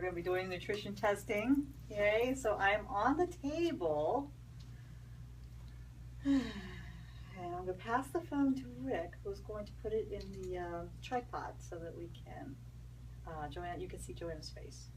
going to be doing nutrition testing. Okay, so I'm on the table. And I'm going to pass the phone to Rick, who's going to put it in the tripod so that we can, Joanna, you can see Joanna's face.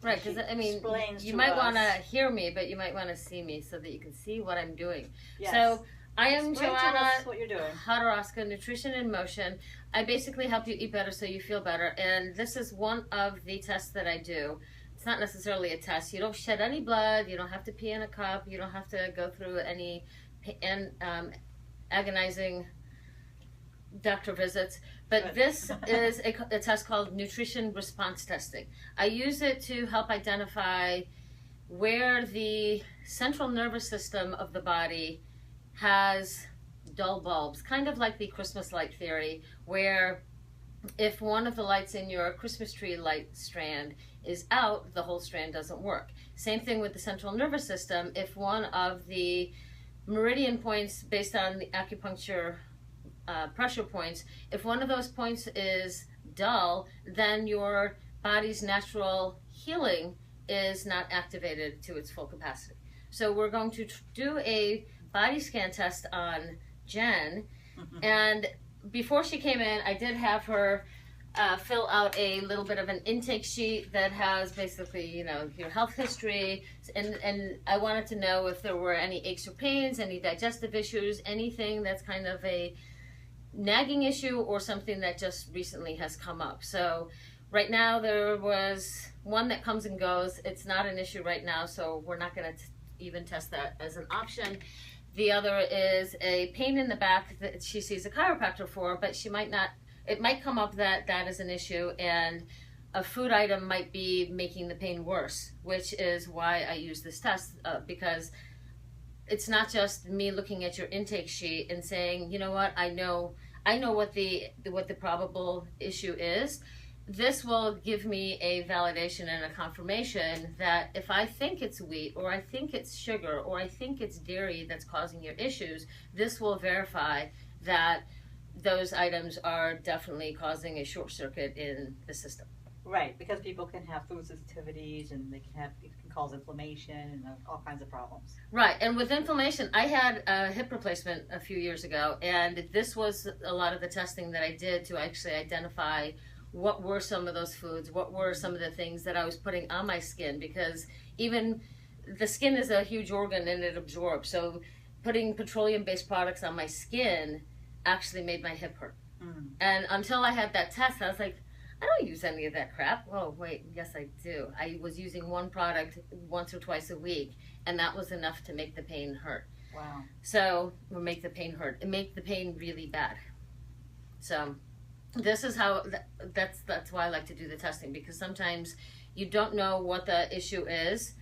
Right, because I mean, you might want to hear me, but you might want to see me so that you can see what I'm doing. Yes. So I am Joanna what you're doing. Hodorowska, Nutrition in Motion. I basically help you eat better so you feel better, and this is one of the tests that I do. It's not necessarily a test. You don't shed any blood. You don't have to pee in a cup. You don't have to go through any agonizing doctor visits. But this is a test called nutrition response testing. I use it to help identify where the central nervous system of the body has dull bulbs, kind of like the Christmas light theory, where if one of the lights in your Christmas tree light strand is out, the whole strand doesn't work. Same thing with the central nervous system. If one of the meridian points based on the acupuncture pressure points, if one of those points is dull, then your body's natural healing is not activated to its full capacity. So we're going to do a body scan test on Jen, and before she came in, I did have her fill out a little bit of an intake sheet that has basically, you know, your health history, and I wanted to know if there were any aches or pains, any digestive issues, anything that's kind of a nagging issue or something that just recently has come up. So right now there was one that comes and goes. It's not an issue right now, so we're not going to even test that as an option. The other is a pain in the back that she sees a chiropractor for, but she might not, it might come up that that is an issue, and a food item might be making the pain worse, which is why I use this test, because it's not just me looking at your intake sheet and saying, you know what, I know what the probable issue is. This will give me a validation and a confirmation that if I think it's wheat, or I think it's sugar, or I think it's dairy that's causing your issues, this will verify that those items are definitely causing a short circuit in the system. Right, because people can have food sensitivities, and it can cause inflammation and all kinds of problems. Right, and with inflammation, I had a hip replacement a few years ago, and this was a lot of the testing that I did to actually identify what were some of those foods, what were some of the things that I was putting on my skin, because even the skin is a huge organ and it absorbs. So putting petroleum-based products on my skin actually made my hip hurt. And until I had that test, I was like, I don't use any of that crap. Oh, wait, yes, I do. I was using one product once or twice a week, and that was enough to make the pain hurt. Wow. So, or make the pain hurt. It make the pain really bad. So, this is how, that's why I like to do the testing, because sometimes you don't know what the issue is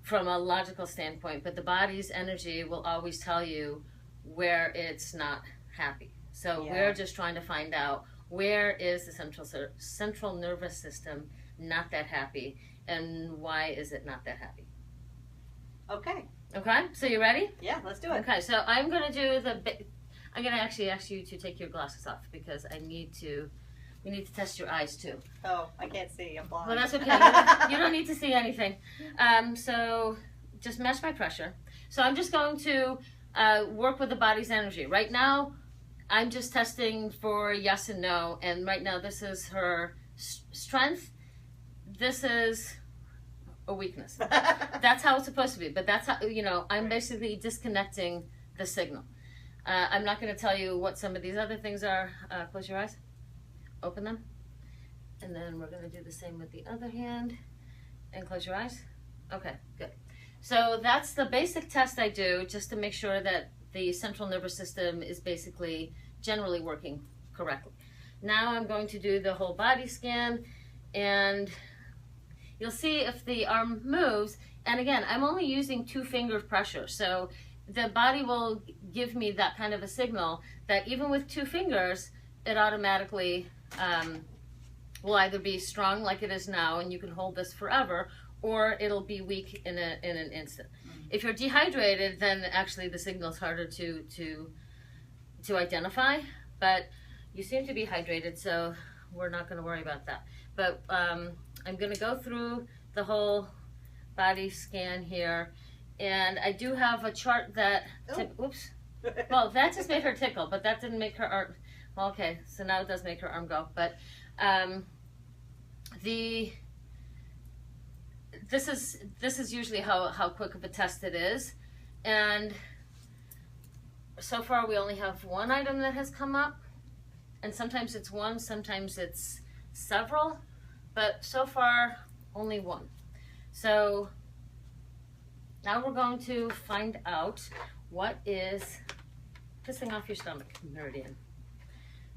from a logical standpoint, but the body's energy will always tell you where it's not happy. So we're just trying to find out, where is the central nervous system not that happy, and why is it not that happy? Okay. Okay, so you ready? Yeah, let's do it. Okay, so I'm going to do I'm going to actually ask you to take your glasses off, because we need to test your eyes too. Oh, I can't see, I'm blind. Well, that's okay. You don't need to see anything. So just match my pressure. So I'm just going to work with the body's energy. Right now, I'm just testing for yes and no, and right now this is her strength. This is a weakness. That's how it's supposed to be, but that's how, you know, I'm basically disconnecting the signal. I'm not going to tell you what some of these other things are. Close your eyes, open them, and then we're going to do the same with the other hand, and close your eyes. Okay, good. So that's the basic test I do, just to make sure that the central nervous system is basically generally working correctly. Now I'm going to do the whole body scan, and you'll see if the arm moves. And again, I'm only using 2 finger pressure, so the body will give me that kind of a signal that even with 2 fingers, it automatically will either be strong like it is now, and you can hold this forever, or it'll be weak in an instant. If you're dehydrated, then actually the signal is harder to identify, but you seem to be hydrated, so we're not going to worry about that. But I'm going to go through the whole body scan here, and I do have a chart that, oops, well, that just made her tickle, but that didn't make her arm, well, okay, so now it does make her arm go, but this is usually how quick of a test it is, and so far we only have one item that has come up, and sometimes it's one, sometimes it's several, but so far only one. So now we're going to find out what is pissing off your stomach, Meridian.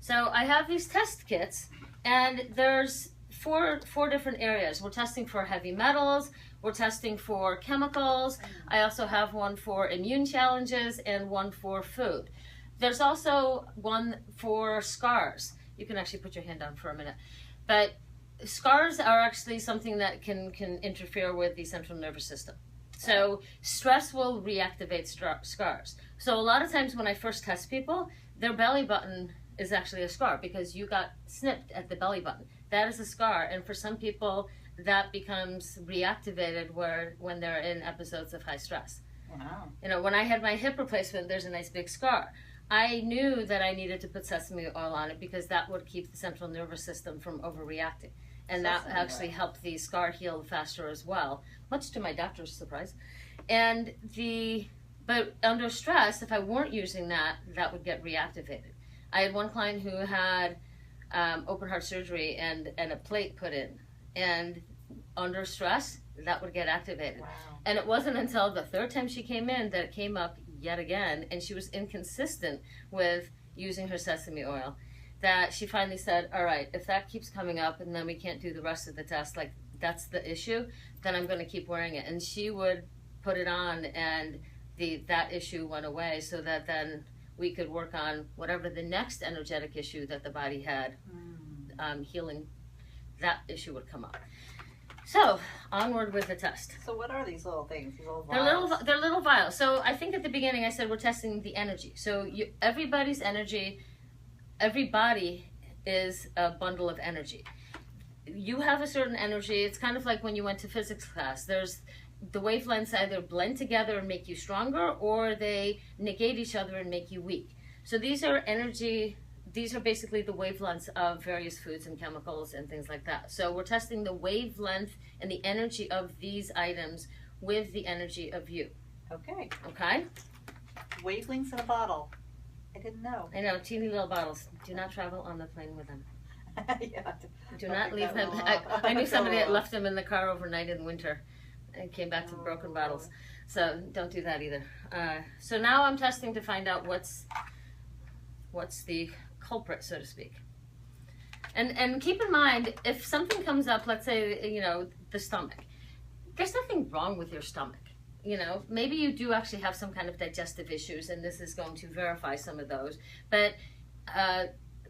So I have these test kits, and there's four different areas. We're testing for heavy metals, we're testing for chemicals, I also have one for immune challenges and one for food. There's also one for scars. You can actually put your hand down for a minute. But scars are actually something that can interfere with the central nervous system. So stress will reactivate scars. So a lot of times when I first test people, their belly button is actually a scar because you got snipped at the belly button. That is a scar, and for some people that becomes reactivated when they're in episodes of high stress. Wow. You know, when I had my hip replacement, there's a nice big scar. I knew that I needed to put sesame oil on it because that would keep the central nervous system from overreacting. And that actually helped the scar heal faster as well, much to my doctor's surprise. But under stress, if I weren't using that, that would get reactivated. I had one client who had open heart surgery and a plate put in. And under stress, that would get activated. Wow. And it wasn't until the third time she came in that it came up yet again, and she was inconsistent with using her sesame oil, that she finally said, all right, if that keeps coming up and then we can't do the rest of the test, like that's the issue, then I'm going to keep wearing it. And she would put it on, and that issue went away, so that then we could work on whatever the next energetic issue that the body had, healing, that issue would come up. So, onward with the test. So what are these little things, these little vials? They're little vials. So I think at the beginning I said we're testing the energy. So everybody's energy, every body is a bundle of energy. You have a certain energy. It's kind of like when you went to physics class. There's the wavelengths either blend together and make you stronger, or they negate each other and make you weak. So these are energy. These are basically the wavelengths of various foods and chemicals and things like that. So we're testing the wavelength and the energy of these items with the energy of you. Okay. Okay? Wavelengths in a bottle. I didn't know. I know, teeny little bottles. Do not travel on the plane with them. Yeah. Do not leave them. I knew somebody that left them in the car overnight in winter and came back with broken bottles. So don't do that either. So now I'm testing to find out what's the culprit, so to speak. And keep in mind, if something comes up, let's say, you know, the stomach, there's nothing wrong with your stomach. You know, maybe you do actually have some kind of digestive issues, and this is going to verify some of those. But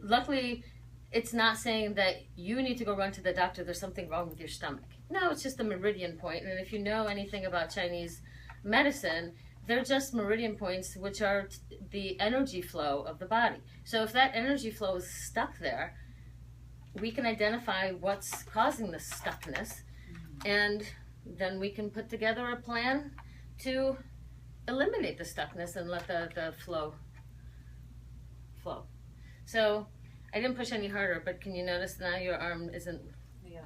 luckily, it's not saying that you need to go run to the doctor, there's something wrong with your stomach. No, it's just a meridian point. And if you know anything about Chinese medicine, they're just meridian points, which are the energy flow of the body. So if that energy flow is stuck there, we can identify what's causing the stuckness, and then we can put together a plan to eliminate the stuckness and let the flow. So I didn't push any harder, but can you notice now your arm isn't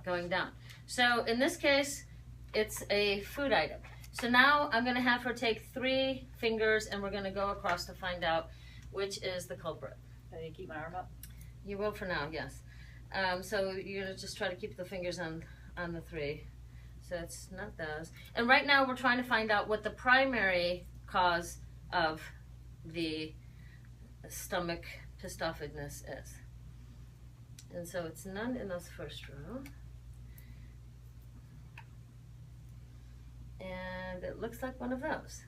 going down? So in this case, it's a food item. So now I'm going to have her take 3 fingers, and we're going to go across to find out which is the culprit. Can you keep my arm up? You will for now, yes. So you're going to just try to keep the fingers on the 3. So it's not those. And right now we're trying to find out what the primary cause of the stomach pissed offness is. And so it's none in this first row. And it looks like one of those.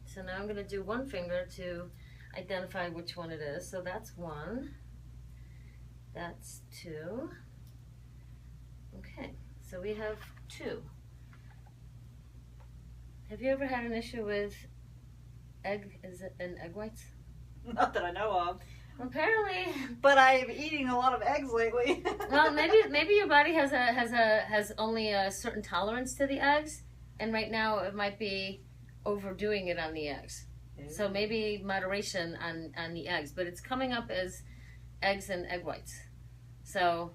So now I'm going to do 1 finger to identify which one it is. So that's 1. That's 2. Okay, so we have 2. Have you ever had an issue with egg whites? Not that I know of. Apparently. But I'm eating a lot of eggs lately. Well, maybe your body has only a certain tolerance to the eggs, and right now it might be overdoing it on the eggs. So maybe moderation on the eggs, but it's coming up as eggs and egg whites. So,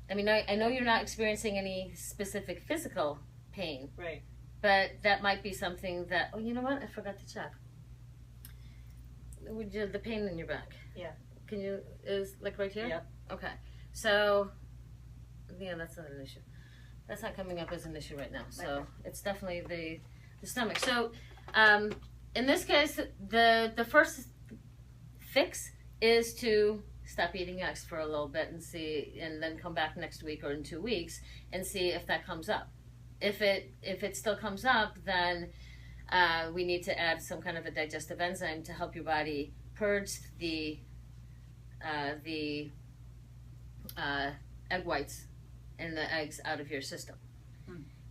I mean, I know you're not experiencing any specific physical pain, Right. but that might be something that, oh, you know what? I forgot to check. Would you, the pain in your back? Yeah. Can you, is like right here? Yep. Okay. So, yeah, that's not an issue. That's not coming up as an issue right now. So Okay. it's definitely the stomach. So, in this case, the first fix is to stop eating eggs for a little bit and see, and then come back next week or in 2 weeks and see if that comes up. If it still comes up, then we need to add some kind of a digestive enzyme to help your body purge the egg whites and the eggs out of your system.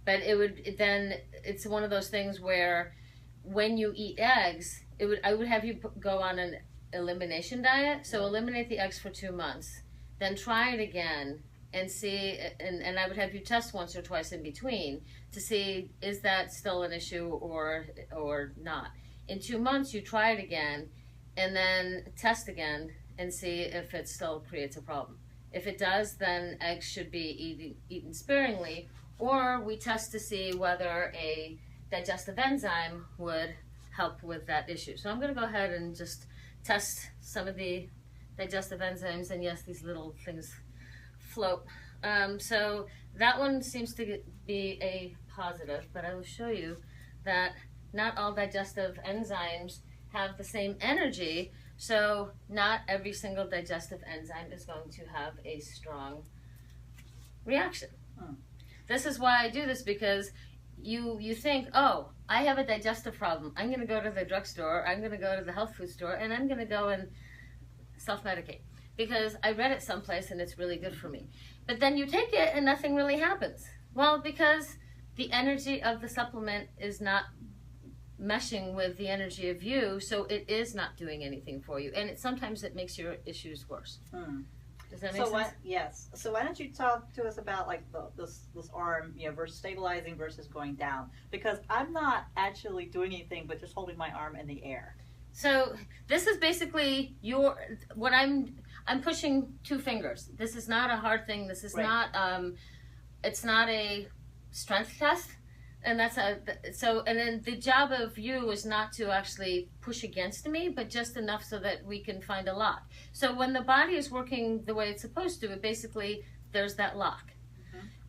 But it's one of those things where when you eat eggs, I would have you go on an elimination diet. So eliminate the eggs for 2 months, then try it again and see, and I would have you test once or twice in between to see, is that still an issue or not. In 2 months, you try it again and then test again and see if it still creates a problem. If it does, then eggs should be eaten sparingly, or we test to see whether a digestive enzyme would help with that issue. So I'm going to go ahead and just test some of the digestive enzymes, and yes, these little things float. So that one seems to be a positive, but I will show you that not all digestive enzymes have the same energy, so not every single digestive enzyme is going to have a strong reaction. This is why I do this, because you think, oh, I have a digestive problem. I'm going to go to the drugstore, I'm going to go to the health food store, and I'm going to go and self-medicate because I read it someplace and it's really good for me. But then you take it and nothing really happens. Well, because the energy of the supplement is not meshing with the energy of you, so it is not doing anything for you, and sometimes it makes your issues worse. Does that make sense? Yes. So why don't you talk to us about like this arm, versus stabilizing versus going down? Because I'm not actually doing anything but just holding my arm in the air. So this is basically I'm pushing 2 fingers. This is not a hard thing. This is not it's not a strength test. And and then the job of you is not to actually push against me, but just enough so that we can find a lock. So when the body is working the way it's supposed to, basically there's that lock.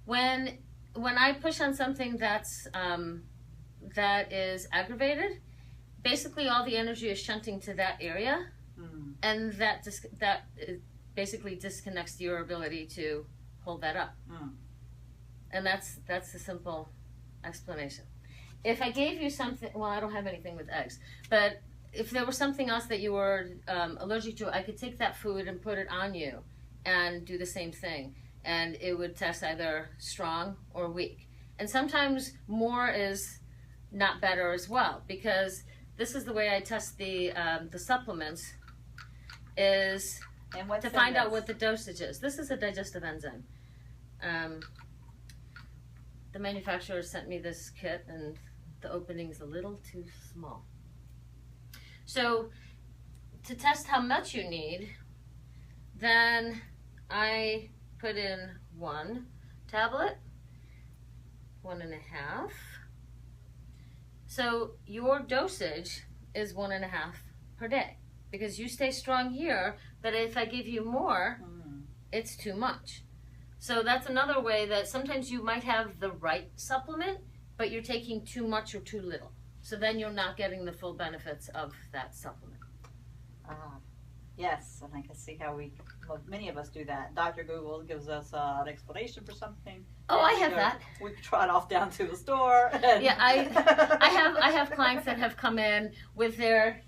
When I push on something that is aggravated, basically all the energy is shunting to that area, and that basically disconnects your ability to hold that up. And that's the simple explanation. If I gave you something, well, I don't have anything with eggs, but if there was something else that you were allergic to, I could take that food and put it on you and do the same thing, and it would test either strong or weak. And sometimes more is not better as well, because this is the way I test the supplements, is to find out what the dosage is. This is a digestive enzyme. The manufacturer sent me this kit and the opening's a little too small. So to test how much you need, then I put in 1 tablet, 1.5. So your dosage is 1.5 per day, because you stay strong here, but if I give you more, it's too much. So that's another way that sometimes you might have the right supplement, but you're taking too much or too little. So then you're not getting the full benefits of that supplement. Yes, and I can see how many of us do that. Dr. Google gives us an explanation for something. Oh, I have that. We trot off down to the store. And yeah, I have clients that have come in with their,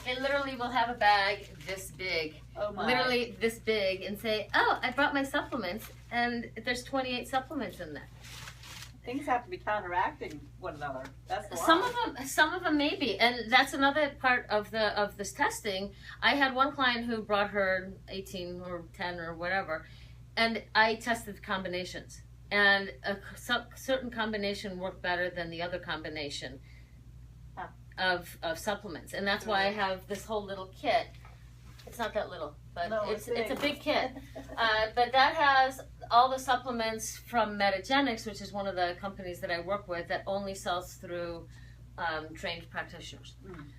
they literally will have a bag this big, literally this big, and say, oh, I brought my supplements, and there's 28 supplements in there. things have to be counteracting one another. That's the Some of them maybe, and that's another part of this testing. I had one client who brought her 18 or 10 or whatever, and I tested combinations, and a certain combination worked better than the other combination of supplements, and that's why I have this whole little kit. It's not that little, but it's a big kit. But that has all the supplements from Metagenics, which is one of the companies that I work with that only sells through trained practitioners.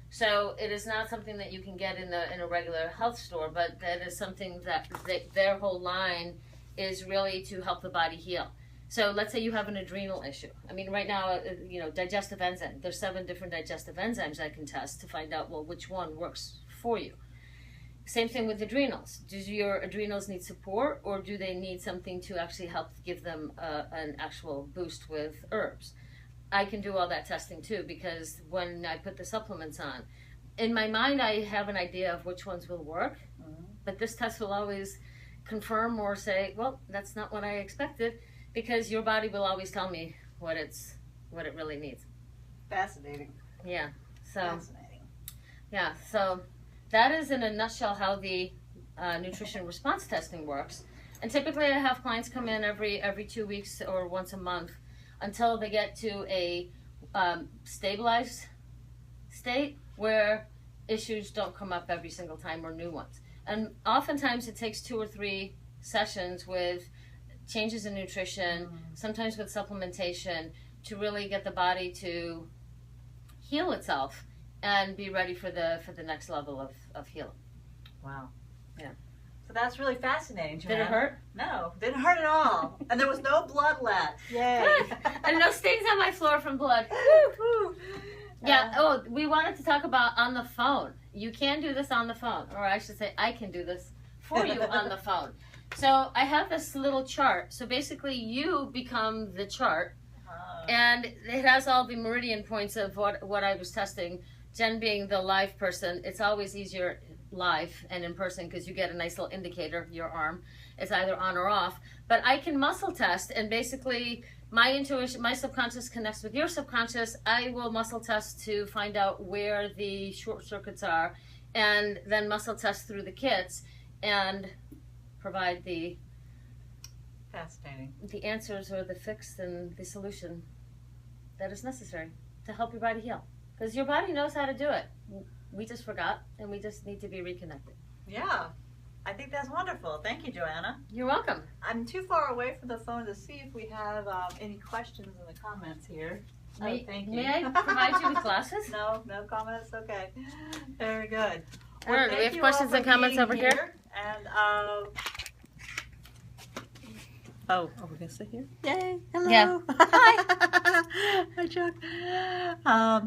So it is not something that you can get in a regular health store, but that is something that their whole line is really to help the body heal. So let's say you have an adrenal issue. I mean, right now, digestive enzyme. There's 7 different digestive enzymes I can test to find out, well, which one works for you. Same thing with adrenals. Do your adrenals need support, or do they need something to actually help give them an actual boost with herbs? I can do all that testing too, because when I put the supplements on, in my mind I have an idea of which ones will work, but this test will always confirm or say, well, that's not what I expected, because your body will always tell me what it really needs. Fascinating. Yeah. So. Fascinating. Yeah. So that is in a nutshell how the nutrition response testing works. And typically, I have clients come in every 2 weeks or once a month until they get to a stabilized state where issues don't come up every single time or new ones. And oftentimes, it takes 2 or 3 sessions with changes in nutrition, sometimes with supplementation, to really get the body to heal itself and be ready for the next level of healing. Wow. Yeah. So that's really fascinating, Joanna. Did it hurt? No, didn't hurt at all. And there was no blood left. Yay. Good. And no stains on my floor from blood. Yeah. We wanted to talk about on the phone. You can do this on the phone, or I should say, I can do this for you on the phone. So I have this little chart. So basically, you become the chart, and it has all the meridian points of what I was testing. Jen being the live person, it's always easier live and in person because you get a nice little indicator, your arm. It's either on or off. But I can muscle test, and basically my intuition, my subconscious connects with your subconscious. I will muscle test to find out where the short circuits are, and then muscle test through the kits and provide the Fascinating. The answers or the fix and the solution that is necessary to help your body heal. Because your body knows how to do it. We just forgot, and we just need to be reconnected. Yeah. I think that's wonderful. Thank you, Joanna. You're welcome. I'm too far away from the phone to see if we have any questions in the comments here. Thank you. May I provide you with glasses? No comments? Okay. Very good. All right, we have questions and comments over here. And, oh, we're going to sit here? Yay. Hello. Yeah. Hi. Hi, Chuck.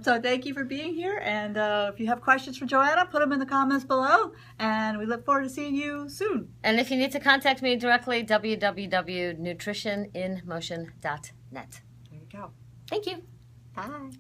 So thank you for being here. And if you have questions for Joanna, put them in the comments below. And we look forward to seeing you soon. And if you need to contact me directly, www.nutritioninmotion.net. There you go. Thank you. Bye.